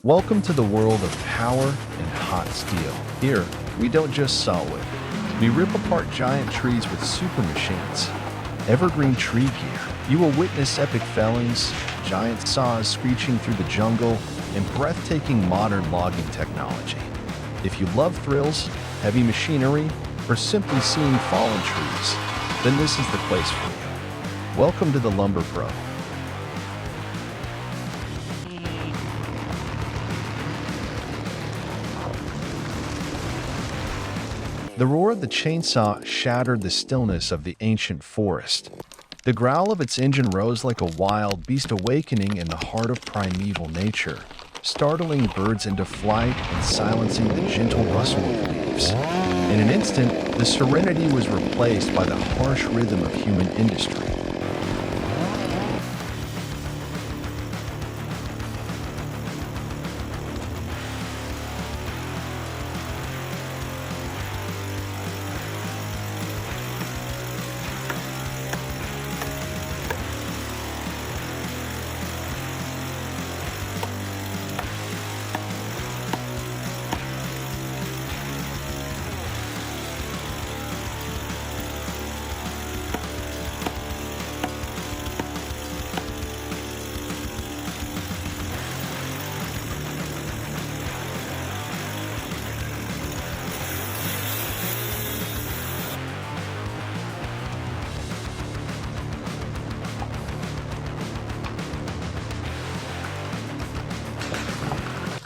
Welcome to the world of power and hot steel. Here, we don't just saw wood. We rip apart giant trees with super machines. Evergreen tree gear. You will witness epic fellings, giant saws screeching through the jungle, and breathtaking modern logging technology. If you love thrills, heavy machinery, or simply seeing fallen trees, then this is the place for you. Welcome to the lumberpro. The roar of the chainsaw shattered the stillness of the ancient forest. The growl of its engine rose like a wild beast awakening in the heart of primeval nature, startling birds into flight and silencing the gentle rustle of leaves. In an instant, the serenity was replaced by the harsh rhythm of human industry.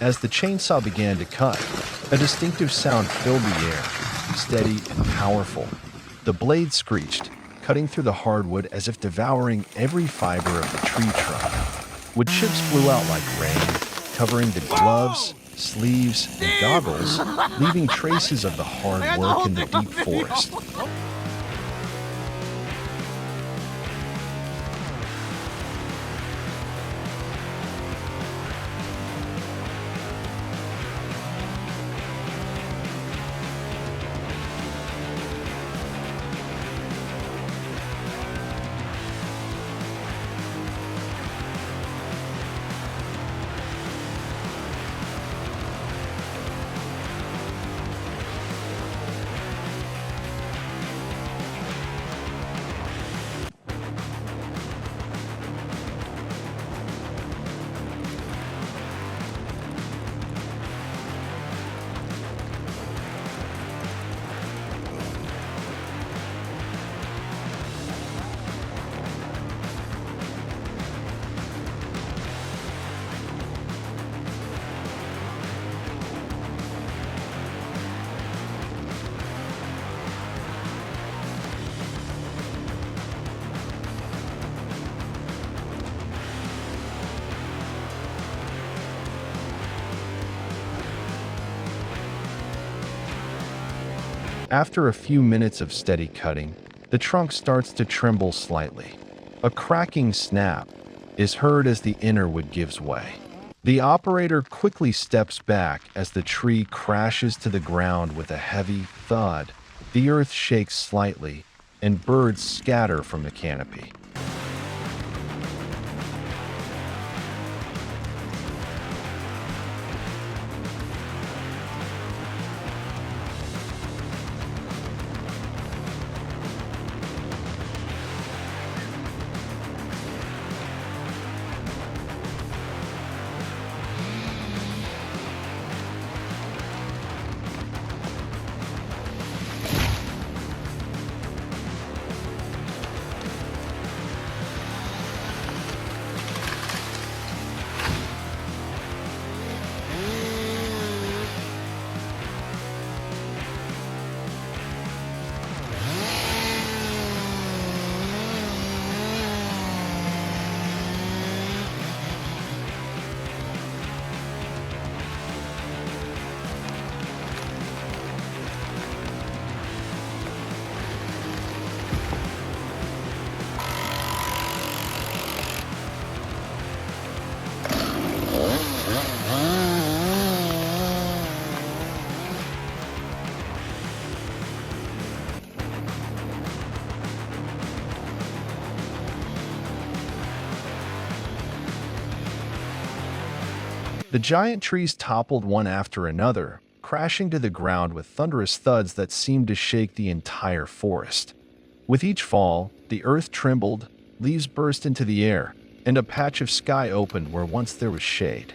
As the chainsaw began to cut, a distinctive sound filled the air, steady and powerful. The blade screeched, cutting through the hardwood as if devouring every fiber of the tree trunk. Wood chips flew out like rain, covering the gloves, sleeves, and goggles, leaving traces of the hard work in the deep forest. After a few minutes of steady cutting, the trunk starts to tremble slightly. A cracking snap is heard as the inner wood gives way. The operator quickly steps back as the tree crashes to the ground with a heavy thud. The earth shakes slightly, and birds scatter from the canopy. The giant trees toppled one after another, crashing to the ground with thunderous thuds that seemed to shake the entire forest. With each fall, the earth trembled, leaves burst into the air, and a patch of sky opened where once there was shade.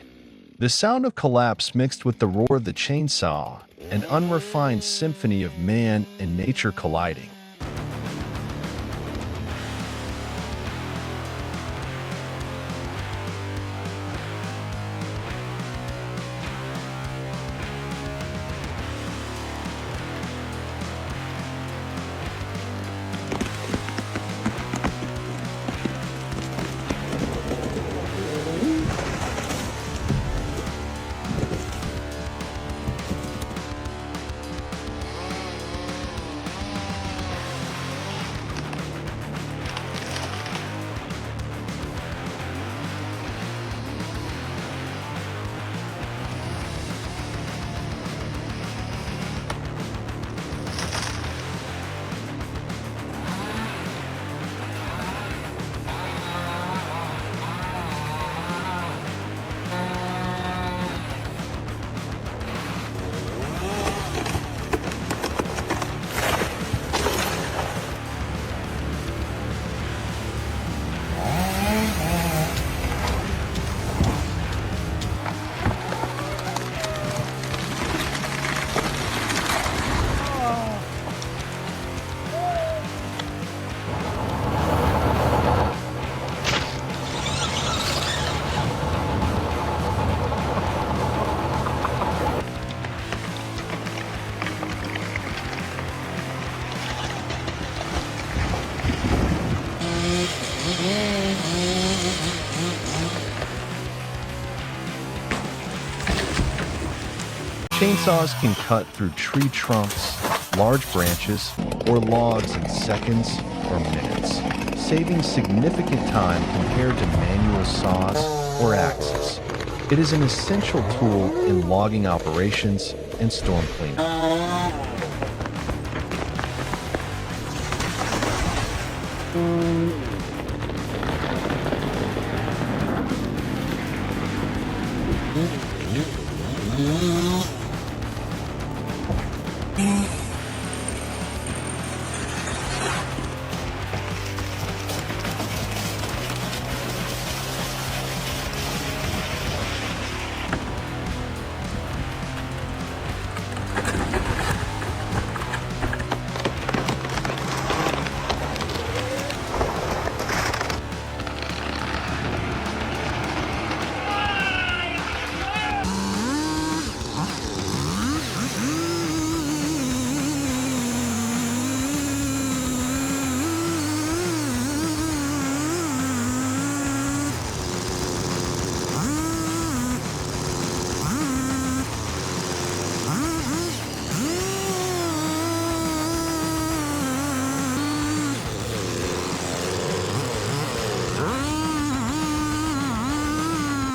The sound of collapse mixed with the roar of the chainsaw, an unrefined symphony of man and nature colliding. Chainsaws can cut through tree trunks, large branches, or logs in seconds or minutes, saving significant time compared to manual saws or axes. It is an essential tool in logging operations and storm cleanup.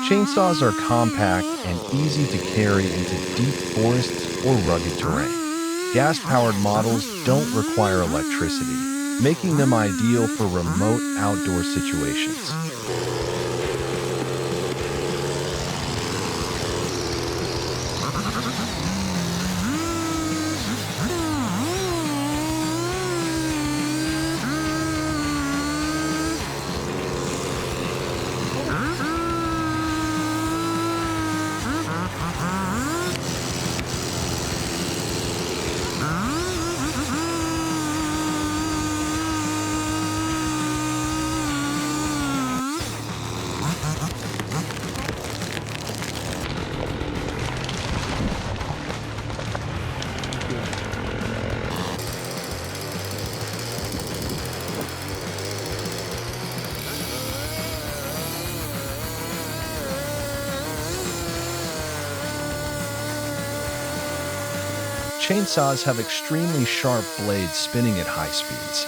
Chainsaws are compact and easy to carry into deep forests or rugged terrain. Gas-powered models don't require electricity, making them ideal for remote outdoor situations. Chainsaws have extremely sharp blades spinning at high speeds.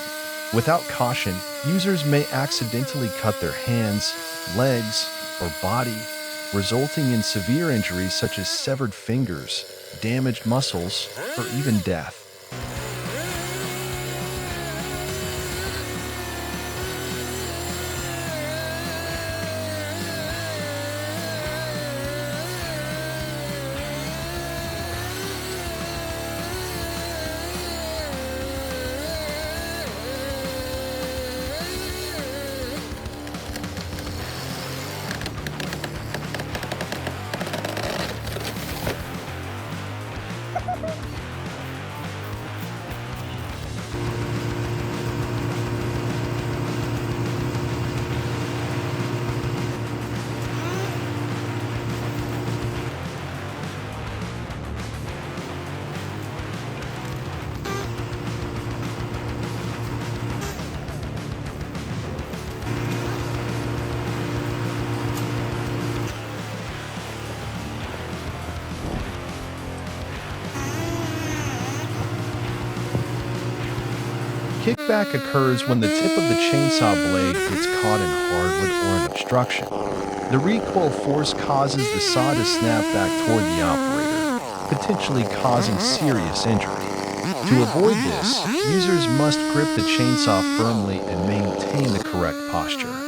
Without caution, users may accidentally cut their hands, legs, or body, resulting in severe injuries such as severed fingers, damaged muscles, or even death. Pushback occurs when the tip of the chainsaw blade gets caught in hardwood or an obstruction. The recoil force causes the saw to snap back toward the operator, potentially causing serious injury. To avoid this, users must grip the chainsaw firmly and maintain the correct posture.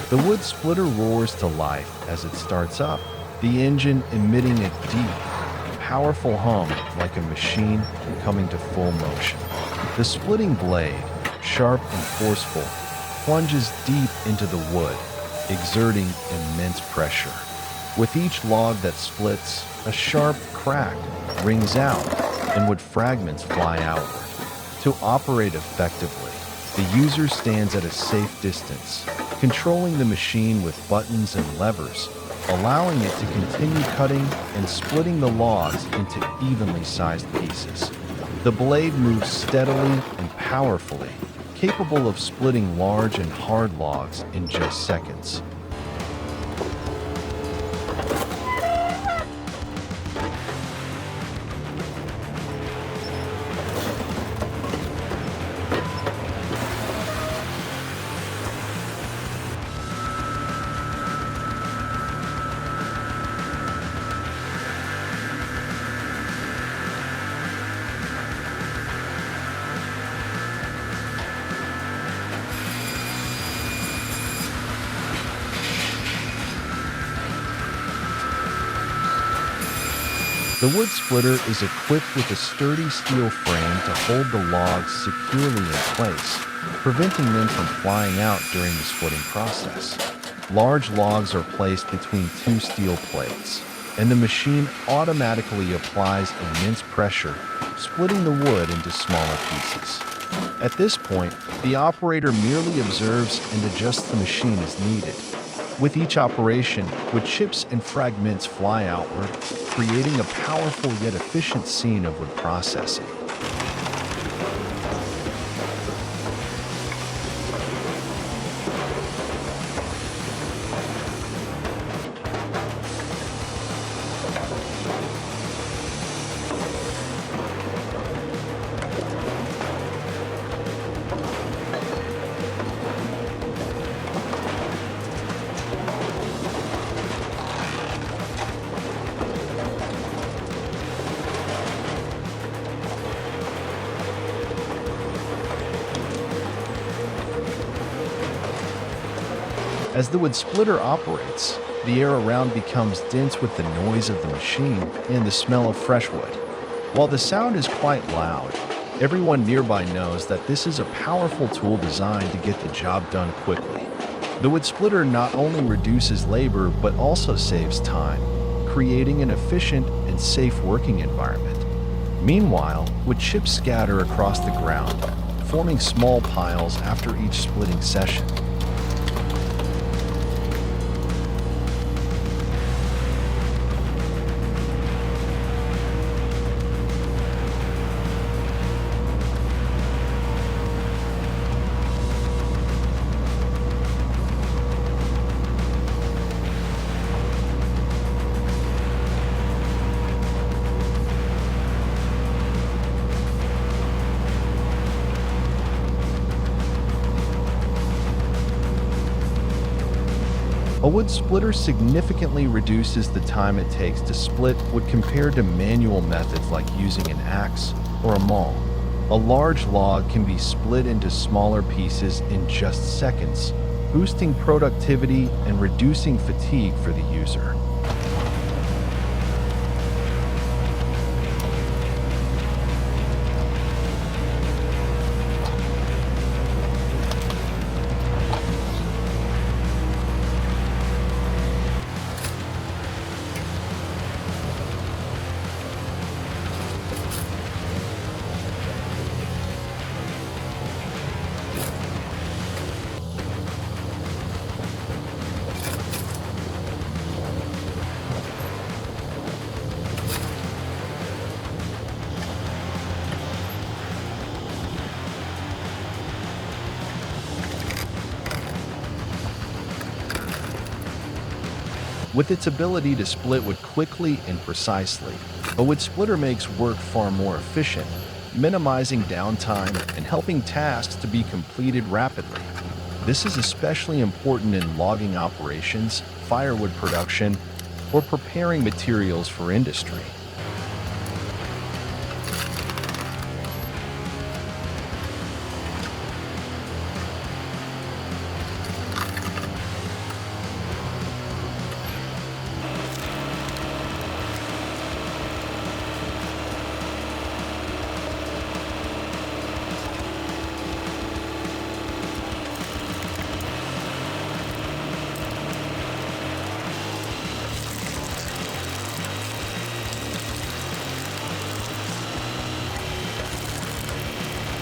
The wood splitter roars to life as it starts up, the engine emitting a deep, powerful hum like a machine coming to full motion. The splitting blade, sharp and forceful, plunges deep into the wood, exerting immense pressure. With each log that splits, a sharp crack rings out and wood fragments fly outward. To operate effectively, the user stands at a safe distance, controlling the machine with buttons and levers, allowing it to continue cutting and splitting the logs into evenly sized pieces. The blade moves steadily and powerfully, capable of splitting large and hard logs in just seconds. The wood splitter is equipped with a sturdy steel frame to hold the logs securely in place, preventing them from flying out during the splitting process. Large logs are placed between two steel plates, and the machine automatically applies immense pressure, splitting the wood into smaller pieces. At this point, the operator merely observes and adjusts the machine as needed. With each operation, wood chips and fragments fly outward, creating a powerful yet efficient scene of wood processing. As the wood splitter operates, the air around becomes dense with the noise of the machine and the smell of fresh wood. While the sound is quite loud, everyone nearby knows that this is a powerful tool designed to get the job done quickly. The wood splitter not only reduces labor but also saves time, creating an efficient and safe working environment. Meanwhile, wood chips scatter across the ground, forming small piles after each splitting session. A wood splitter significantly reduces the time it takes to split wood compared to manual methods like using an axe or a maul. A large log can be split into smaller pieces in just seconds, boosting productivity and reducing fatigue for the user. With its ability to split wood quickly and precisely, a wood splitter makes work far more efficient, minimizing downtime and helping tasks to be completed rapidly. This is especially important in logging operations, firewood production, or preparing materials for industry.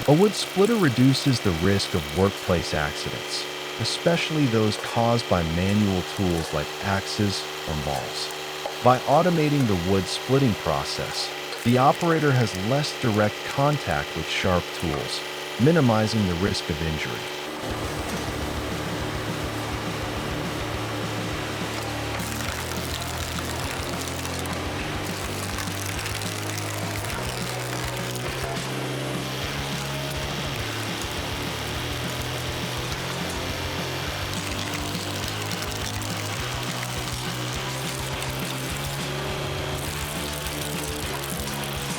A wood splitter reduces the risk of workplace accidents, especially those caused by manual tools like axes or mauls. By automating the wood splitting process, the operator has less direct contact with sharp tools, minimizing the risk of injury.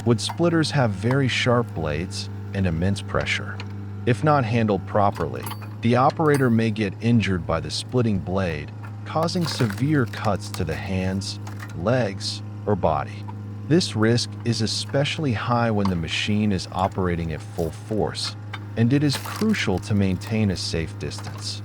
Wood splitters have very sharp blades and immense pressure. If not handled properly, the operator may get injured by the splitting blade, causing severe cuts to the hands, legs, or body. This risk is especially high when the machine is operating at full force, and it is crucial to maintain a safe distance.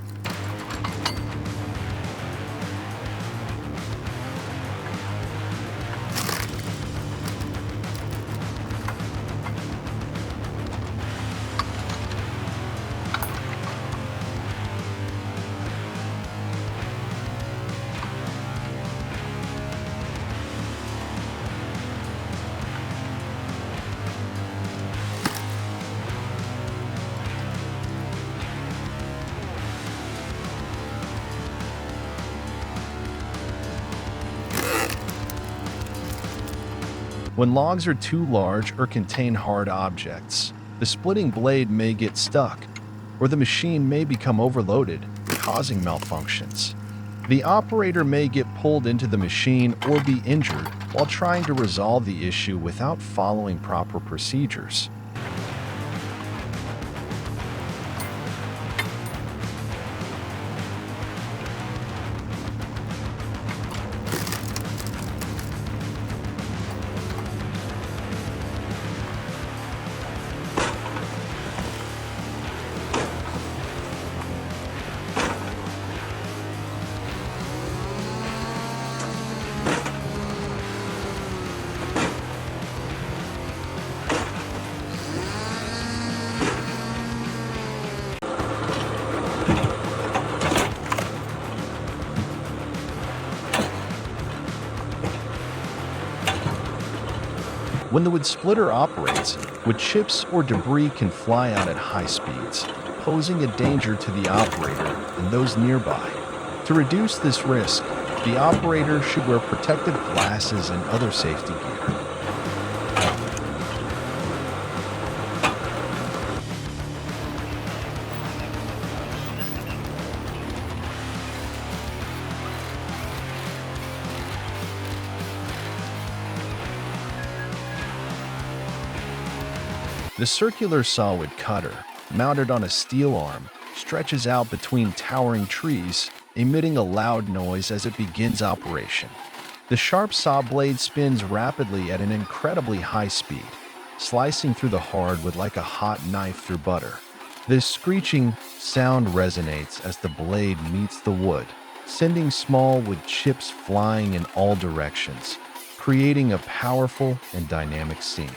When logs are too large or contain hard objects, the splitting blade may get stuck, or the machine may become overloaded, causing malfunctions. The operator may get pulled into the machine or be injured while trying to resolve the issue without following proper procedures. When the wood splitter operates, wood chips or debris can fly out at high speeds, posing a danger to the operator and those nearby. To reduce this risk, the operator should wear protective glasses and other safety gear. The circular sawwood cutter, mounted on a steel arm, stretches out between towering trees, emitting a loud noise as it begins operation. The sharp saw blade spins rapidly at an incredibly high speed, slicing through the hardwood like a hot knife through butter. This screeching sound resonates as the blade meets the wood, sending small wood chips flying in all directions, creating a powerful and dynamic scene.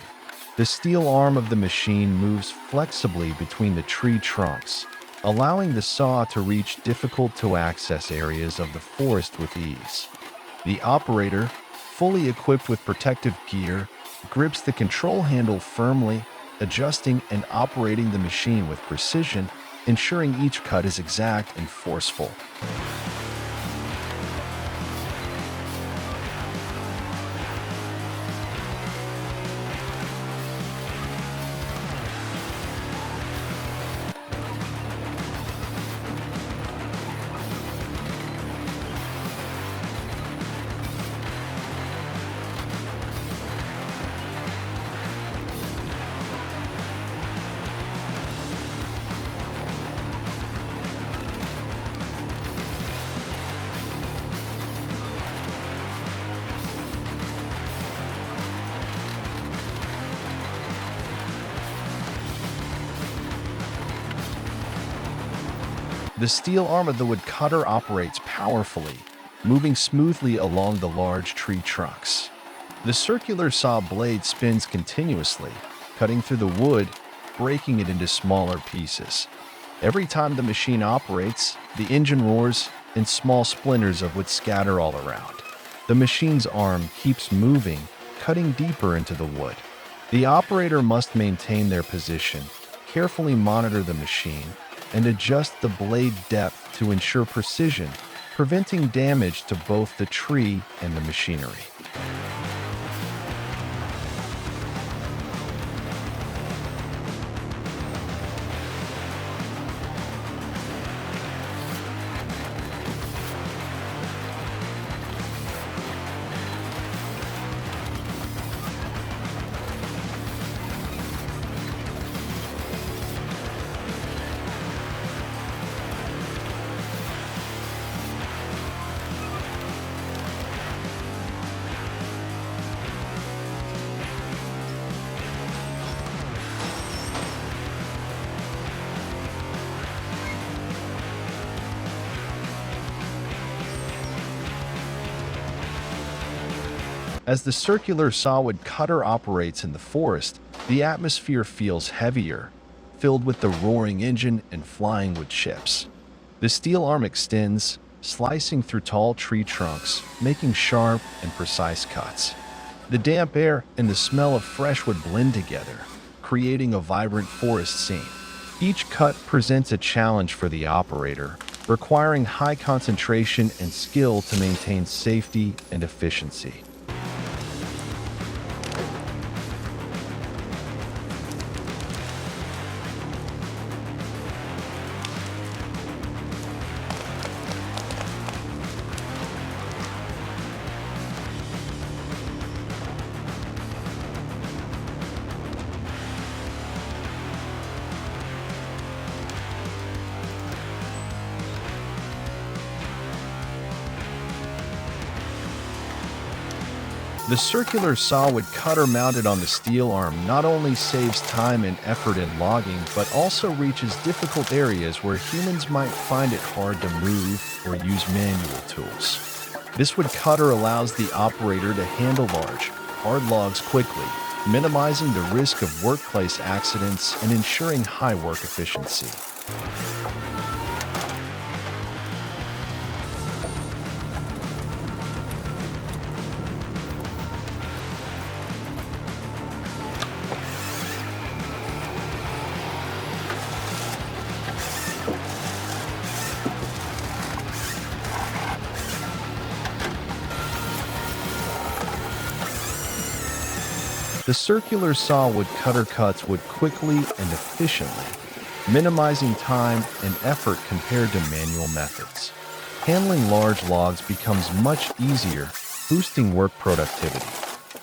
The steel arm of the machine moves flexibly between the tree trunks, allowing the saw to reach difficult-to-access areas of the forest with ease. The operator, fully equipped with protective gear, grips the control handle firmly, adjusting and operating the machine with precision, ensuring each cut is exact and forceful. The steel arm of the woodcutter operates powerfully, moving smoothly along the large tree trunks. The circular saw blade spins continuously, cutting through the wood, breaking it into smaller pieces. Every time the machine operates, the engine roars and small splinters of wood scatter all around. The machine's arm keeps moving, cutting deeper into the wood. The operator must maintain their position, carefully monitor the machine, and adjust the blade depth to ensure precision, preventing damage to both the tree and the machinery. As the circular sawwood cutter operates in the forest, the atmosphere feels heavier, filled with the roaring engine and flying wood chips. The steel arm extends, slicing through tall tree trunks, making sharp and precise cuts. The damp air and the smell of fresh wood blend together, creating a vibrant forest scene. Each cut presents a challenge for the operator, requiring high concentration and skill to maintain safety and efficiency. The circular sawwood cutter mounted on the steel arm not only saves time and effort in logging, but also reaches difficult areas where humans might find it hard to move or use manual tools. This wood cutter allows the operator to handle large, hard logs quickly, minimizing the risk of workplace accidents and ensuring high work efficiency. The circular sawwood cutter cuts wood quickly and efficiently, minimizing time and effort compared to manual methods. Handling large logs becomes much easier, boosting work productivity.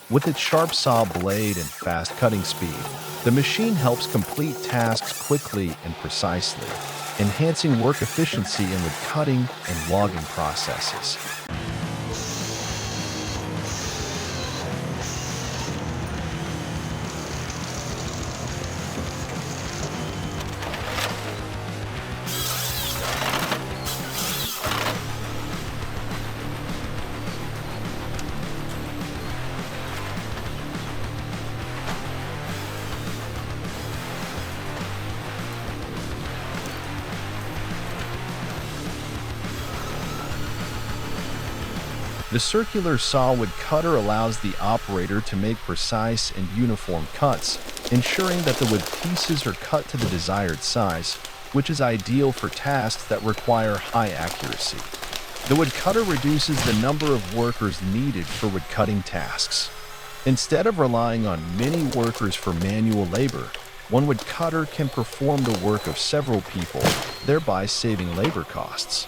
With its sharp saw blade and fast cutting speed, the machine helps complete tasks quickly and precisely, enhancing work efficiency in wood cutting and logging processes. The circular sawwood cutter allows the operator to make precise and uniform cuts, ensuring that the wood pieces are cut to the desired size, which is ideal for tasks that require high accuracy. The wood cutter reduces the number of workers needed for wood cutting tasks. Instead of relying on many workers for manual labor, one wood cutter can perform the work of several people, thereby saving labor costs.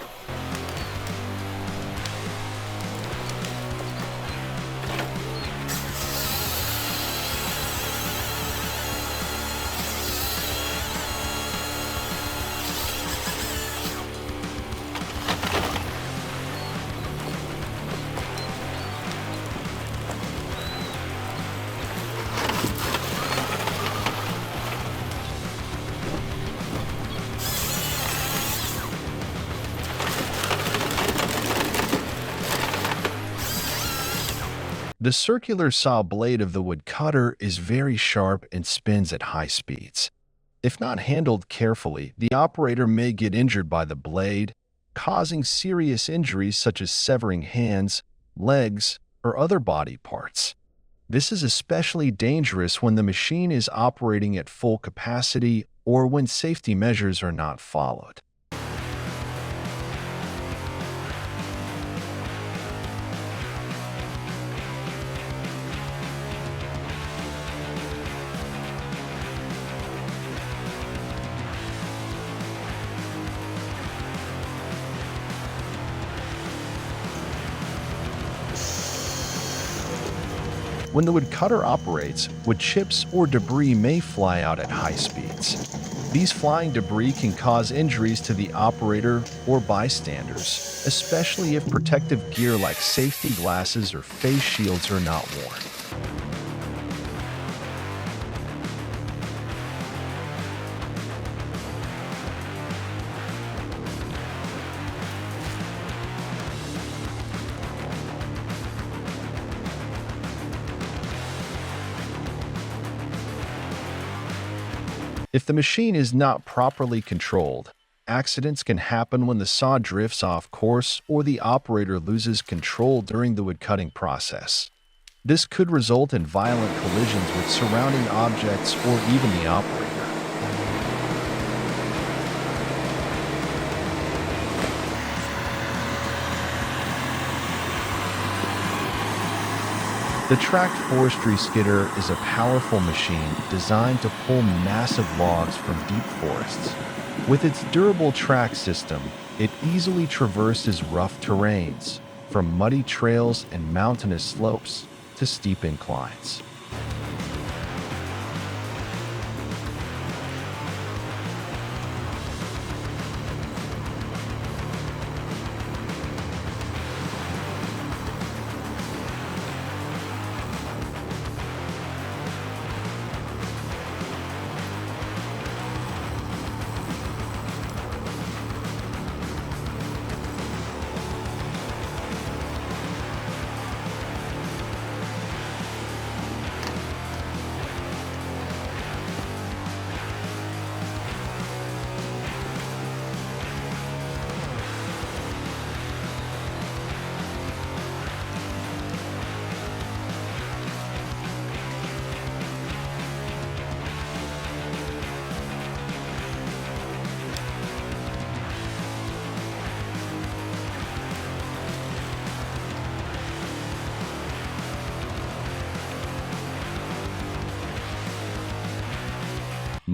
The circular saw blade of the woodcutter is very sharp and spins at high speeds. If not handled carefully, the operator may get injured by the blade, causing serious injuries such as severing hands, legs, or other body parts. This is especially dangerous when the machine is operating at full capacity or when safety measures are not followed. When the woodcutter operates, wood chips or debris may fly out at high speeds. These flying debris can cause injuries to the operator or bystanders, especially if protective gear like safety glasses or face shields are not worn. If the machine is not properly controlled, accidents can happen when the saw drifts off course or the operator loses control during the woodcutting process. This could result in violent collisions with surrounding objects or even the operator. The tracked forestry skidder is a powerful machine designed to pull massive logs from deep forests. With its durable track system, it easily traverses rough terrains, from muddy trails and mountainous slopes to steep inclines.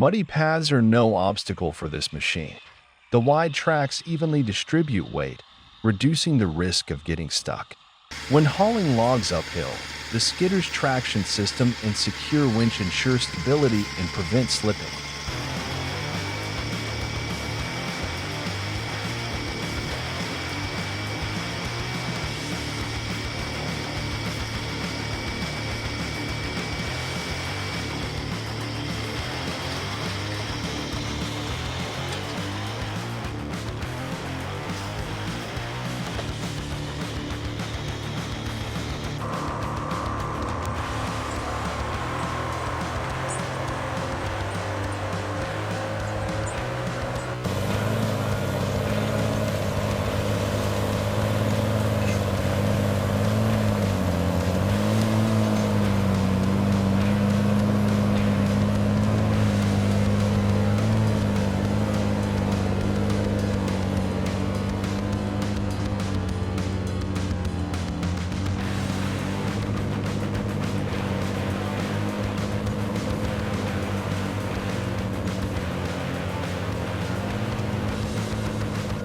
Muddy paths are no obstacle for this machine. The wide tracks evenly distribute weight, reducing the risk of getting stuck. When hauling logs uphill, the skidder's traction system and secure winch ensure stability and prevent slipping.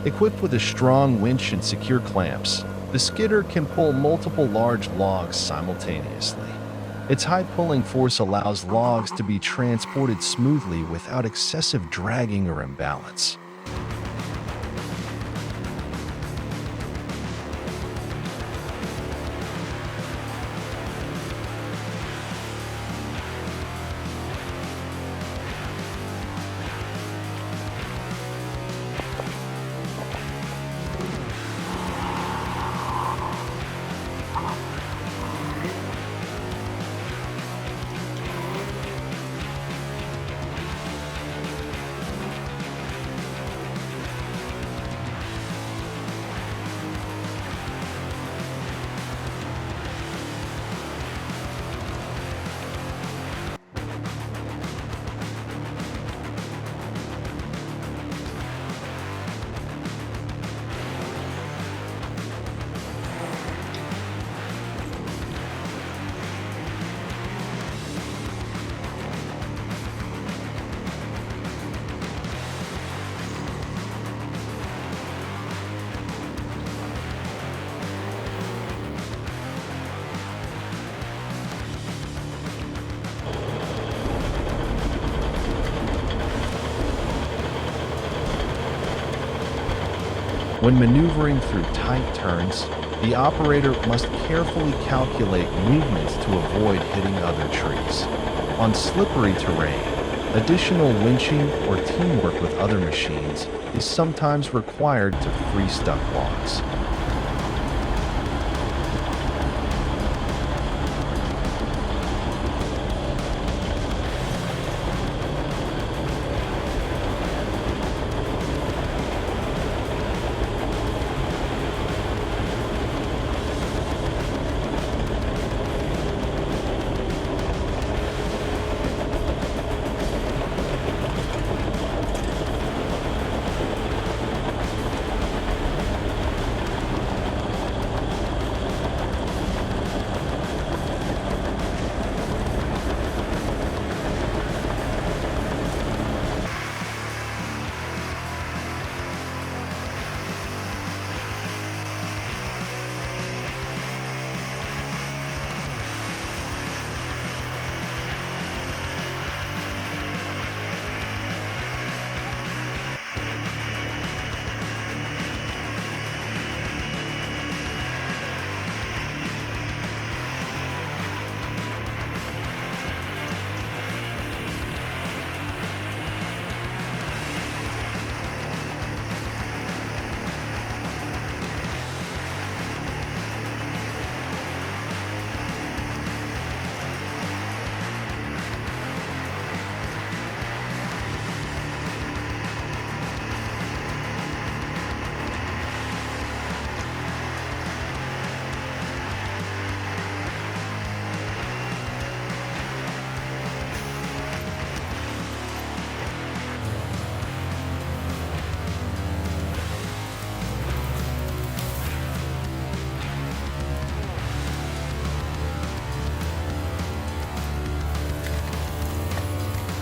Equipped with a strong winch and secure clamps, the skidder can pull multiple large logs simultaneously. Its high pulling force allows logs to be transported smoothly without excessive dragging or imbalance. When maneuvering through tight turns, the operator must carefully calculate movements to avoid hitting other trees. On slippery terrain, additional winching or teamwork with other machines is sometimes required to free stuck logs.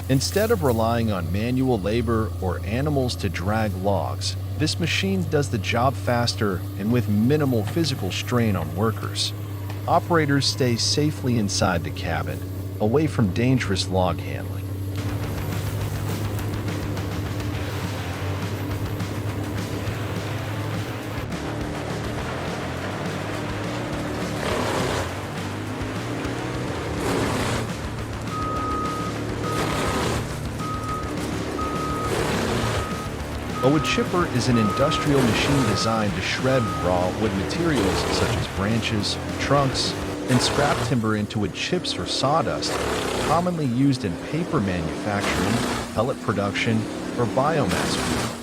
Instead of relying on manual labor or animals to drag logs, this machine does the job faster and with minimal physical strain on workers. Operators stay safely inside the cabin, away from dangerous log handling. A wood chipper is an industrial machine designed to shred raw wood materials such as branches, trunks, and scrap timber into wood chips or sawdust, commonly used in paper manufacturing, pellet production, or biomass fuel.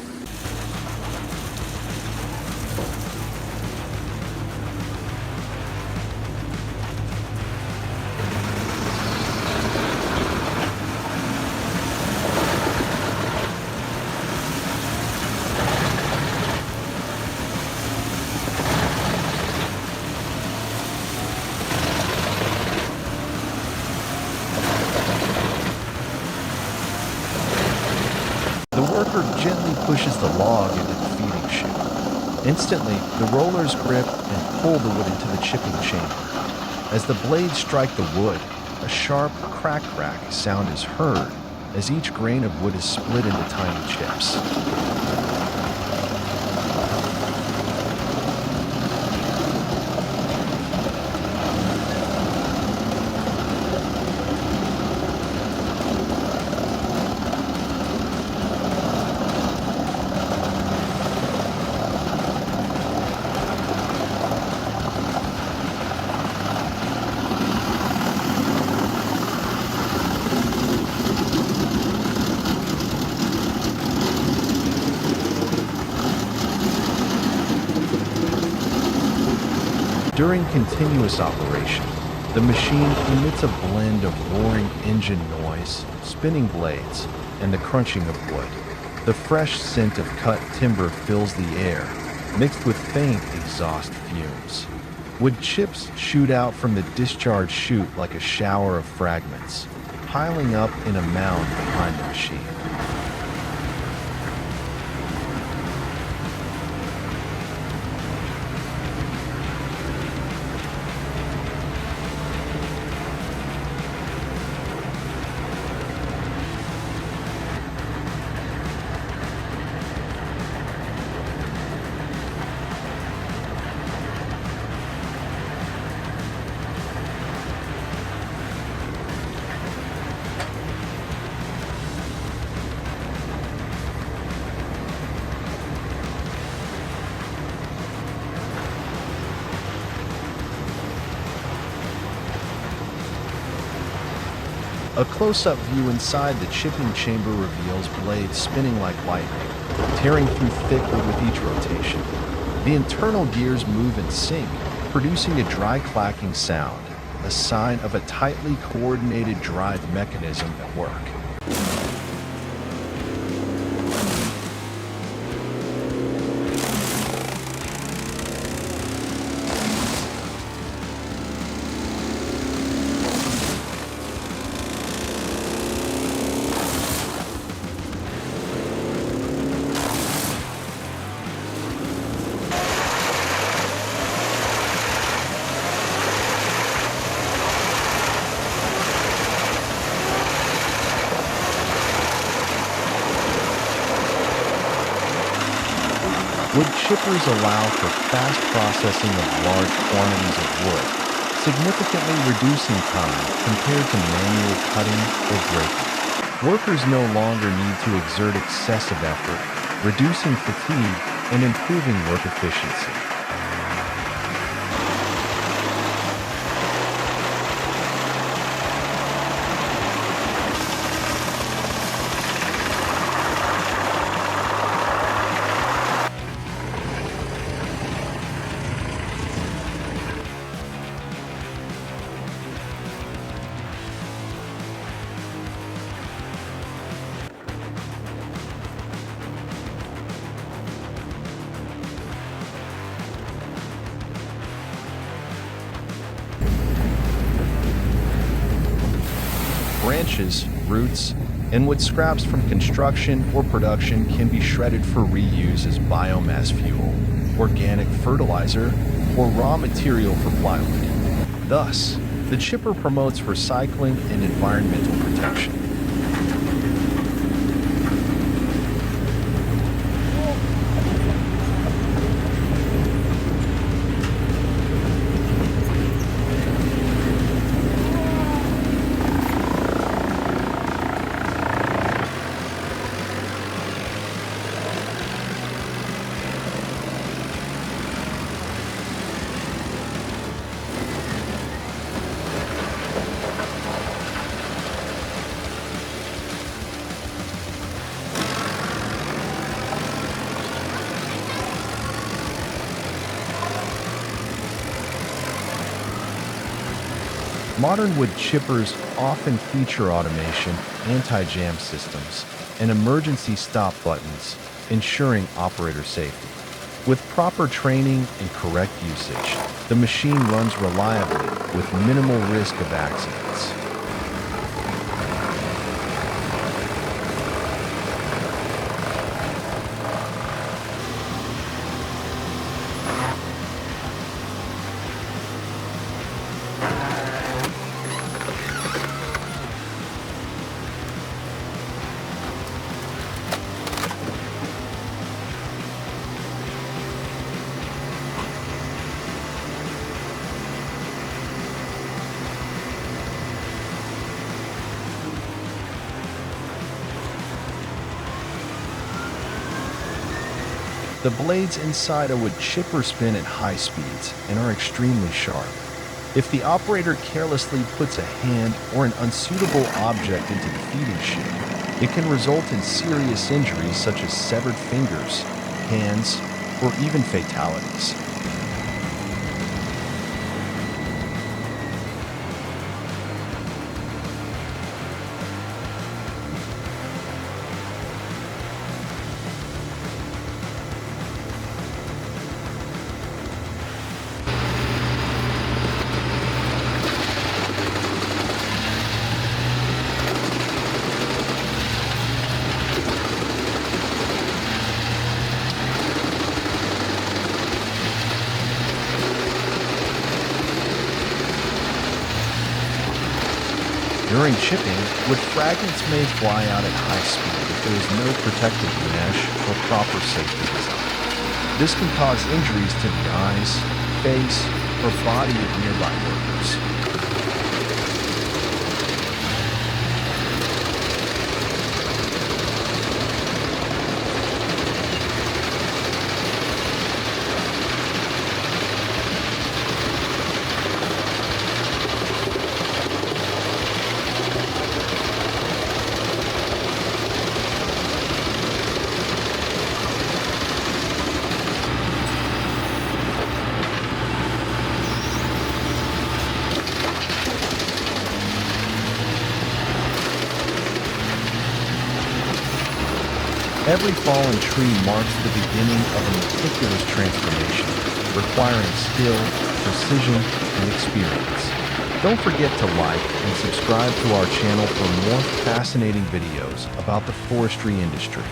Gently pushes the log into the feeding chute. Instantly, the rollers grip and pull the wood into the chipping chamber. As the blades strike the wood, a sharp crack sound is heard as each grain of wood is split into tiny chips. During continuous operation, the machine emits a blend of roaring engine noise, spinning blades, and the crunching of wood. The fresh scent of cut timber fills the air, mixed with faint exhaust fumes. Wood chips shoot out from the discharge chute like a shower of fragments, piling up in a mound behind the machine. A close-up view inside the chipping chamber reveals blades spinning like lightning, tearing through thick wood with each rotation. The internal gears move in sync, producing a dry clacking sound, a sign of a tightly coordinated drive mechanism at work. Wood chippers allow for fast processing of large quantities of wood, significantly reducing time compared to manual cutting or breaking. Workers no longer need to exert excessive effort, reducing fatigue and improving work efficiency. Branches, roots, and wood scraps from construction or production can be shredded for reuse as biomass fuel, organic fertilizer, or raw material for plywood. Thus, the chipper promotes recycling and environmental protection. Modern wood chippers often feature automation, anti-jam systems, and emergency stop buttons, ensuring operator safety. With proper training and correct usage, the machine runs reliably with minimal risk of accidents. The blades inside a wood chipper spin at high speeds and are extremely sharp. If the operator carelessly puts a hand or an unsuitable object into the feeding chute, it can result in serious injuries such as severed fingers, hands, or even fatalities. During chipping, wood fragments may fly out at high speed if there is no protective mesh or proper safety design. This can cause injuries to the eyes, face, or body of nearby workers. Every fallen tree marks the beginning of a meticulous transformation, requiring skill, precision, and experience. Don't forget to like and subscribe to our channel for more fascinating videos about the forestry industry.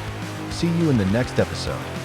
See you in the next episode.